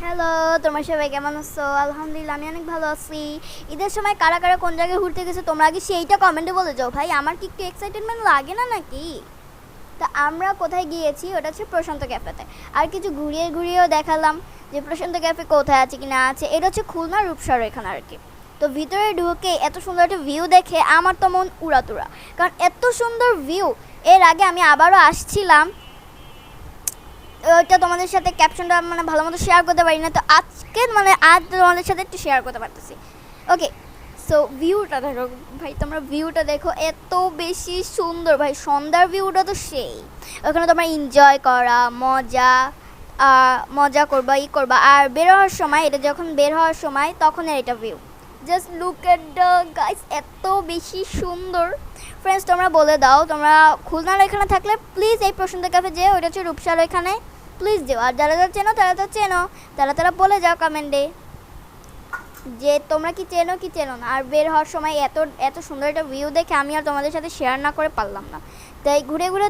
Hello, তোমরা সবাই কেমন আছো? আলহামদুলিল্লাহ আমি অনেক ভালো আছি। ঈদের সময় কারা কারা কোন জায়গায় ঘুরতে গেছে তোমরা আগে সেইটা কমেন্টে বলে যাও ভাই, আমার কি একটু এক্সাইটেডমেন্ট লাগে না নাকি? তা আমরা কোথায় গিয়েছি ওটা হচ্ছে প্রশান্ত ক্যাফেতে। আর কিছু ঘুরিয়ে ঘুরিয়েও দেখালাম যে প্রশান্ত ক্যাফে কোথায় আছে কি না আছে। এটা হচ্ছে খুলনা রূপসার এখানে আর কি। তো ভিতরে ঢুকে এত সুন্দর একটা ভিউ দেখে আমার তো মন উড়াতুড়া, কারণ এত সুন্দর ভিউ। এর আগে আমি আবারও আসছিলাম, ওইটা তোমাদের সাথে ক্যাপশনটা মানে ভালো মতো শেয়ার করতে পারি না, তো আজকে মানে আজ তোমাদের সাথে একটু শেয়ার করতে পারতেছি। ওকে, সো ভিউটা দেখো ভাই, তোমরা ভিউটা দেখো, এত বেশি সুন্দর ভাই। সন্ধ্যার ভিউটা তো সেই, ওখানে তোমরা এনজয় করা, মজা করবা, করবা। আর বের হওয়ার সময়, এটা যখন বের হওয়ার সময় তখন এটা view, just look at the guys, এত বেশি সুন্দর। ফ্রেন্ডস, তোমরা বলে দাও, তোমরা খুলনার এখানে থাকলে প্লিজ এই প্রশান্ত ক্যাফে যেও, ওইটা হচ্ছে রূপসার এখানে, প্লিজ যেও। আর যারা যারা চেনো তারা তো চেনো, তারা বলে যাও কমেন্টে যে তোমরা কি চেনো কি চেনো না। আর বের হওয়ার সময় এত এত সুন্দর একটা ভিউ দেখে আমি আর তোমাদের সাথে শেয়ার না করে পারলাম না, তাই ঘুরে ঘুরে